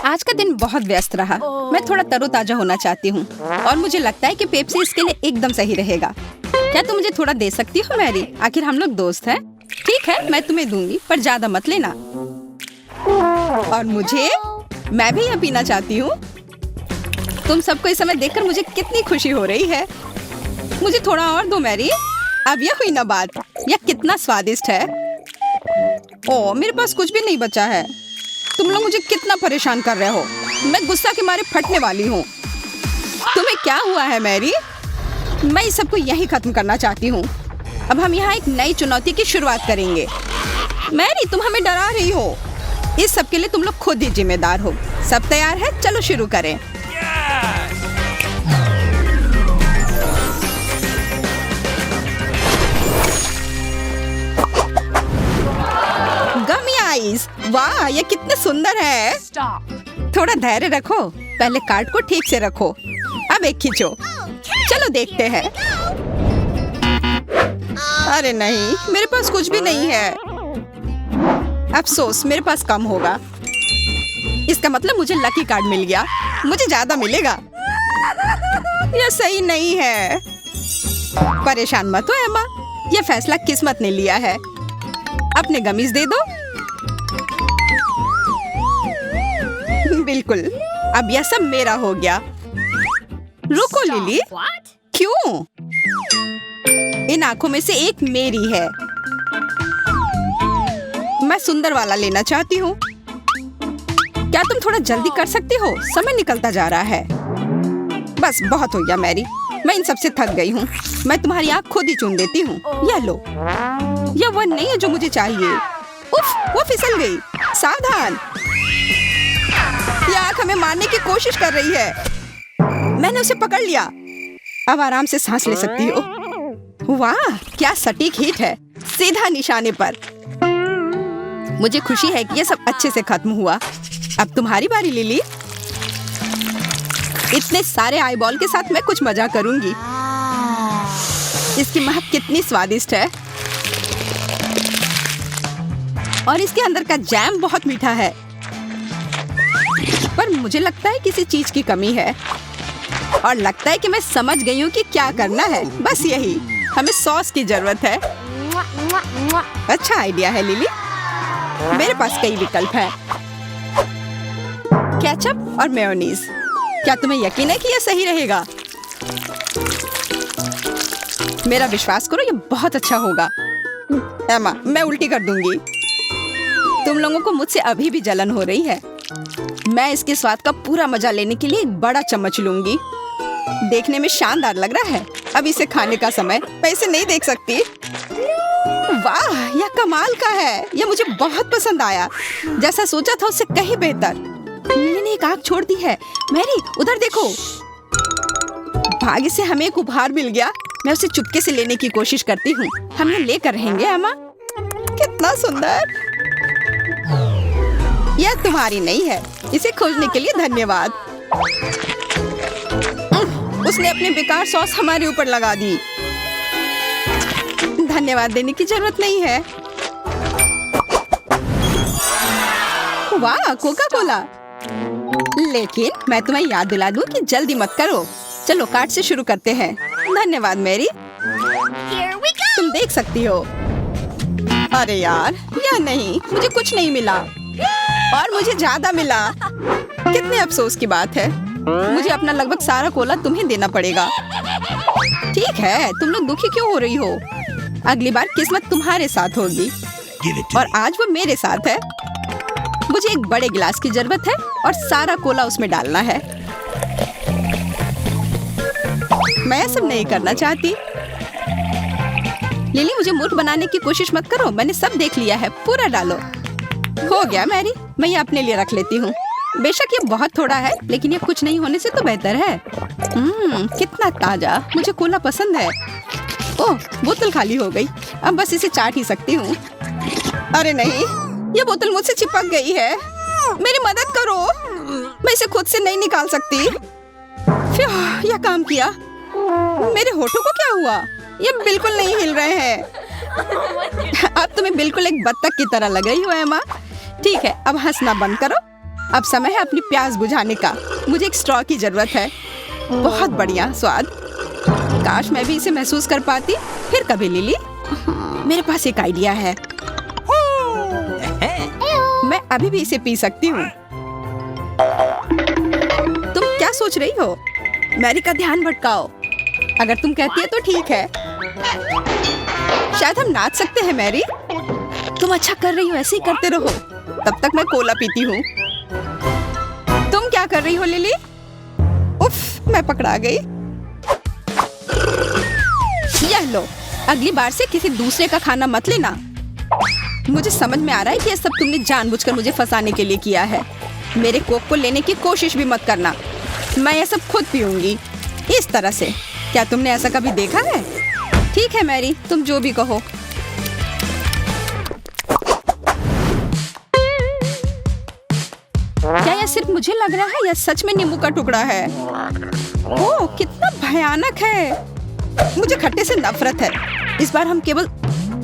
आज का दिन बहुत व्यस्त रहा। मैं थोड़ा तरोताजा होना चाहती हूँ और मुझे लगता है कि पेप्सी इसके लिए एकदम सही रहेगा। क्या तुम मुझे थोड़ा दे सकती हो मैरी? आखिर हम लोग दोस्त हैं। ठीक है, मैं तुम्हें दूंगी, पर ज्यादा मत लेना। और मैं भी यह पीना चाहती हूँ। तुम सबको इस समय देखकर मुझे कितनी खुशी हो रही है। मुझे थोड़ा और दो मैरी। अब यह हुई ना बात। यह कितना स्वादिष्ट है। ओह, मेरे पास कुछ भी नहीं बचा है। तुम लोग मुझे कितना परेशान कर रहे हो। मैं गुस्सा के मारे फटने वाली हूँ। तुम्हें क्या हुआ है मैरी? मैं इस सबको यहीं खत्म करना चाहती हूँ। अब हम यहाँ एक नई चुनौती की शुरुआत करेंगे। मैरी, तुम हमें डरा रही हो। इस सब के लिए तुम लोग खुद ही जिम्मेदार हो। सब तैयार है? चलो शुरू करें। गमी आइस, वाह, ये कितने सुंदर है। थोड़ा धैर्य रखो। पहले कार्ड को ठीक से रखो। अब एक खींचो। चलो देखते हैं। अरे नहीं, मेरे पास कुछ भी नहीं है। अफसोस, मेरे पास कम होगा। इसका मतलब मुझे लकी कार्ड मिल गया। मुझे ज्यादा मिलेगा। यह सही नहीं है। परेशान मत हो एम्मा, यह फैसला किस्मत ने लिया है। अपने गमीज दे दो। बिल्कुल, अब यह सब मेरा हो गया। रुको लिली, क्यों? इन आंखों में से एक मेरी है। मैं सुंदर वाला लेना चाहती हूँ। क्या तुम थोड़ा जल्दी कर सकती हो? समय निकलता जा रहा है। बस बहुत हो गया मैरी, मैं इन सबसे थक गई हूँ। मैं तुम्हारी आँख खुद ही चुन देती हूँ। यह लो। यह वो नहीं है जो मुझे चाहिए। उफ, वो फिसल गई। सावधान, यह आँख हमें मारने की कोशिश कर रही है। मैंने उसे पकड़ लिया। अब आराम से सांस ले सकती हो। वाह, क्या सटीक हिट है, सीधा निशाने पर। मुझे खुशी है कि यह सब अच्छे से खत्म हुआ। अब तुम्हारी बारी लिली। इतने सारे आईबॉल के साथ मैं कुछ मजा करूंगी। इसकी महक कितनी स्वादिष्ट है और इसके अंदर का जैम बहुत मीठा है। पर मुझे लगता है किसी चीज की कमी है और लगता है कि मैं समझ गई हूँ कि क्या करना है। बस यही, हमें सॉस की जरूरत है। अच्छा आइडिया है लिली। मेरे पास कई विकल्प हैं। केचप और मेयोनीज। क्या तुम्हें यकीन है कि यह सही रहेगा? मेरा विश्वास करो, यह बहुत अच्छा होगा। एमा, मैं उल्टी कर दूंगी। तुम लोगों को मुझसे अभी भी जलन हो रही है। मैं इसके स्वाद का पूरा मजा लेने के लिए एक बड़ा चम्मच लूंगी। देखने में शानदार लग रहा है। अब इसे खाने का समय। मैं इसे नहीं देख सकती। वाह, यह कमाल का है। यह मुझे बहुत पसंद आया। जैसा सोचा था उससे कहीं बेहतर। लिली ने एक आँख छोड़ दी है। मैरी, उधर देखो। भाग्य से हमें एक उपहार मिल गया। मैं उसे चुपके से लेने की कोशिश करती हूँ। हम ये लेकर रहेंगे अम्मा। कितना सुंदर। यह तुम्हारी नहीं है। इसे खोजने के लिए धन्यवाद। उसने अपने बेकार सॉस हमारे ऊपर लगा दी। धन्यवाद देने की जरूरत नहीं है। वाह, कोका कोला। लेकिन मैं तुम्हें याद दिला दूं कि जल्दी मत करो। चलो कार्ड से शुरू करते हैं। धन्यवाद मैरी। तुम देख सकती हो। अरे यार, यह नहीं, मुझे कुछ नहीं मिला और मुझे ज्यादा मिला। कितने अफसोस की बात है। मुझे अपना लगभग सारा कोला तुम्हें देना पड़ेगा। ठीक है, तुम लोग दुखी क्यों हो रही हो? अगली बार किस्मत तुम्हारे साथ होगी और आज वो मेरे साथ है। मुझे एक बड़े गिलास की जरूरत है और सारा कोला उसमें डालना है। मैं सब नहीं करना चाहती। लिली, मुझे मूर्ख बनाने की कोशिश मत करो। मैंने सब देख लिया है। पूरा डालो। हो गया मैरी, मैं ये अपने लिए रख लेती हूँ। बेशक ये बहुत थोड़ा है, लेकिन ये कुछ नहीं होने से तो बेहतर है। कितना ताजा। मुझे कोला पसंद है। ओह, बोतल खाली हो गई। अब बस इसे चाट ही सकती हूँ। अरे नहीं, ये बोतल मुझसे चिपक गई है। मेरी मदद करो। मैं इसे खुद से नहीं निकाल सकती। यह काम किया। मेरे होठों को क्या हुआ? ये बिल्कुल नहीं हिल रहे हैं। अब तुम्हें बिल्कुल एक बत्तख की तरह लग रही हो एमा। ठीक है, अब हंसना बंद करो। अब समय है अपनी प्यास बुझाने का। मुझे एक स्ट्रॉ की जरूरत है। बहुत बढ़िया स्वाद। काश मैं भी इसे महसूस कर पाती। फिर कभी लिली, मेरे पास एक आइडिया है। मैं अभी भी इसे पी सकती हूँ। तुम क्या सोच रही हो? मैरी का ध्यान भटकाओ। अगर तुम कहती है तो ठीक है। शायद हम नाच सकते हैं मैरी। तुम अच्छा कर रही हो, ऐसे ही करते रहो। तब तक मैं कोला पीती हूँ। तुम क्या कर रही हो लिली? उफ, मैं पकड़ा गई। यह लो, अगली बार से किसी दूसरे का खाना मत लेना। मुझे समझ में आ रहा है कि यह सब तुमने जानबूझकर मुझे फंसाने के लिए किया है। मेरे कोक को लेने की कोशिश भी मत करना। मैं यह सब खुद पीऊंगी, इस तरह से। क्या तुमने ऐसा कभी देखा है? ठीक है मैरी, तुम जो भी कहो। क्या यह सिर्फ मुझे लग रहा है या सच में नींबू का टुकड़ा है? ओह, कितना भयानक है। मुझे खट्टे से नफरत है। इस बार हम केवल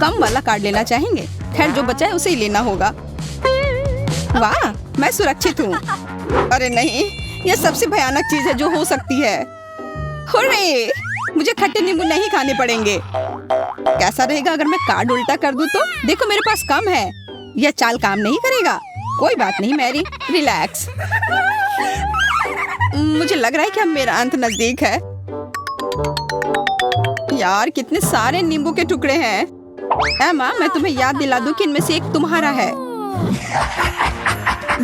कम वाला कार्ड लेना चाहेंगे। खैर, जो बचा है उसे ही लेना होगा। वाह, मैं सुरक्षित हूँ। अरे नहीं, यह सबसे भयानक चीज है जो हो सकती है। हुर्रे! मुझे खट्टे नींबू नहीं खाने पड़ेंगे। कैसा रहेगा अगर मैं कार्ड उल्टा कर दूं तो? देखो, मेरे पास कम है। यह चाल काम नहीं करेगा। कोई बात नहीं मैरी, रिलैक्स। मुझे लग रहा है कि अब मेरा अंत नजदीक है। यार, कितने सारे नींबू के टुकड़े हैं। एमा, मैं तुम्हें याद दिला दूं कि इनमें से एक तुम्हारा है।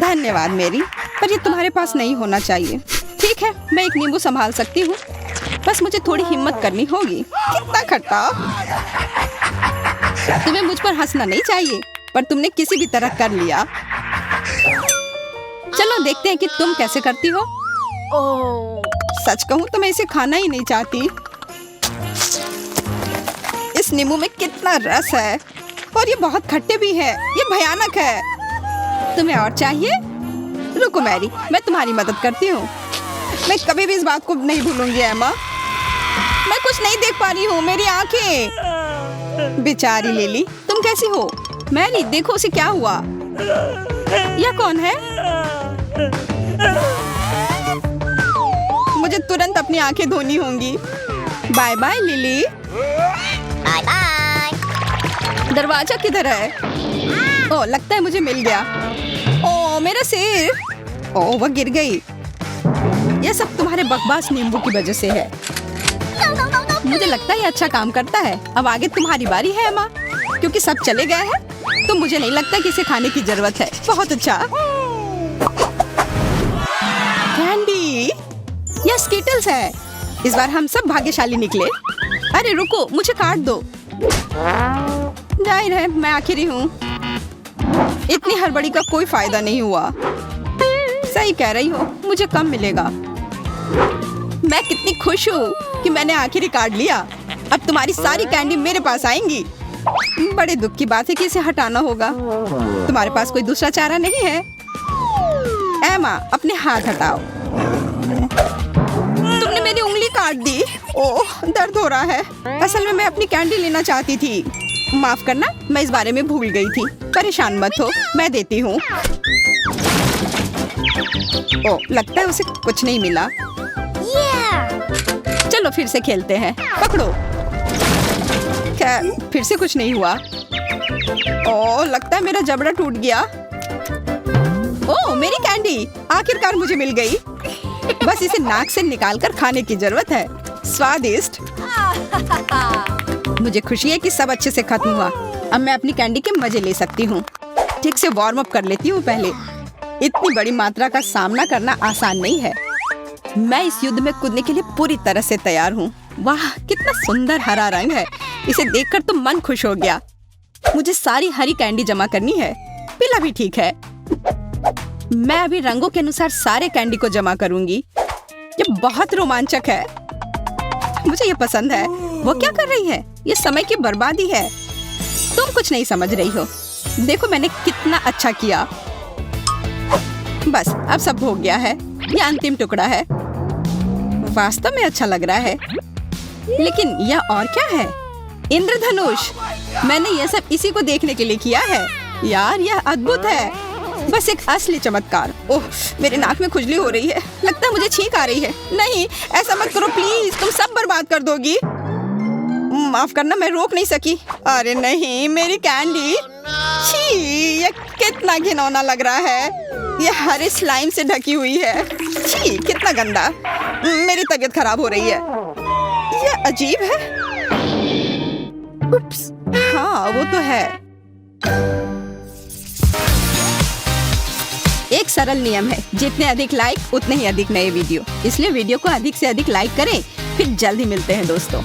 धन्यवाद मेरी, पर ये तुम्हारे पास नहीं होना चाहिए। ठीक है, मैं एक नींबू संभाल सकती हूँ। बस मुझे थोड़ी हिम्मत करनी होगी। कितना खट्टा। तुम्हें मुझ पर हंसना नहीं चाहिए, पर तुमने किसी भी तरह कर लिया। चलो देखते हैं कि तुम कैसे करती हो। सच कहूँ तो मैं इसे खाना ही नहीं चाहती। इस नींबू में कितना रस है और ये बहुत खट्टे भी है। ये भयानक है। तुम्हें और चाहिए? रुको मैरी, मैं तुम्हारी मदद करती हूँ। मैं कभी भी इस बात को नहीं भूलूंगी एमा। मैं कुछ नहीं देख पा रही हूँ, मेरी आंखें। बेचारी लिली, तुम कैसी हो? मैरी, देखो उसे क्या हुआ। यह कौन है? मुझे तुरंत अपनी आंखें धोनी होंगी। Bye bye Lily. Bye bye. दरवाजा किधर है? ओह, लगता है मुझे मिल गया। ओह, मेरा सिर। ओह, वह गिर गई। यह सब तुम्हारे बकवास नींबू की वजह से है। मुझे लगता है ये अच्छा काम करता है। अब आगे तुम्हारी बारी है एमा। क्योंकि सब चले गए हैं तो मुझे नहीं लगता कि इसे खाने की जरूरत है। बहुत अच्छा। कैंडी, यह स्कीटल्स है। इस बार हम सब भाग्यशाली निकले। अरे रुको, मुझे काट दो। जाहिर है मैं आखिरी हूँ। इतनी हड़बड़ी का कोई फायदा नहीं हुआ। सही कह रही हो, मुझे कम मिलेगा। मैं कितनी खुश हूँ कि मैंने आखिरी काट लिया। अब तुम्हारी सारी कैंडी मेरे पास आएंगी। बड़े दुख की बात है कि इसे हटाना होगा। तुम्हारे पास कोई दूसरा चारा नहीं है। एमा, अपने हाथ हटाओ। तुमने मेरी उंगली काट दी। ओह, दर्द हो रहा है। असल में मैं अपनी कैंडी लेना चाहती थी। माफ करना, मैं इस बारे में भूल गई थी। परेशान मत हो, मैं देती हूँ। ओह, लगता है उसे कुछ नहीं मिला। चलो फिर से खेलते हैं। पकड़ो। क्या फिर से कुछ नहीं हुआ? ओह, लगता है मेरा जबड़ा टूट गया। ओह, मेरी कैंडी आखिरकार मुझे मिल गई। बस इसे नाक से निकालकर खाने की जरूरत है। स्वादिष्ट। मुझे खुशी है कि सब अच्छे से खत्म हुआ। अब मैं अपनी कैंडी के मजे ले सकती हूँ। ठीक से वार्म अप कर लेती हूँ पहले। इतनी बड़ी मात्रा का सामना करना आसान नहीं है। मैं इस युद्ध में कूदने के लिए पूरी तरह से तैयार हूँ। वाह, कितना सुंदर हरा रंग है। इसे देखकर तो मन खुश हो गया। मुझे सारी हरी कैंडी जमा करनी है। पीला भी ठीक है। मैं अभी रंगों के अनुसार सारे कैंडी को जमा करूंगी। ये बहुत रोमांचक है। मुझे ये पसंद है। वो क्या कर रही है? ये समय की बर्बादी है। तुम कुछ नहीं समझ रही हो। देखो मैंने कितना अच्छा किया। बस अब सब हो गया है। ये अंतिम टुकड़ा है। वास्तव में अच्छा लग रहा है। लेकिन यह और क्या है? इंद्रधनुष। मैंने यह सब इसी को देखने के लिए किया है। यार, यह अद्भुत है। बस एक असली चमत्कार। ओह, मेरे नाक में खुजली हो रही है, लगता है मुझे छींक आ रही है। नहीं, ऐसा मत करो प्लीज, तुम सब बर्बाद कर दोगी। माफ करना, मैं रोक नहीं सकी। अरे नहीं, मेरी कैंडी। छी, ये कितना घिनौना लग रहा है। ये हरे स्लाइम से ढकी हुई है। छी, कितना गंदा। मेरी तबीयत खराब हो रही है। ये अजीब है। उप्स, हाँ वो तो है। एक सरल नियम है, जितने अधिक लाइक उतने ही अधिक नए वीडियो। इसलिए वीडियो को अधिक से अधिक लाइक करें। फिर जल्द ही मिलते हैं दोस्तों।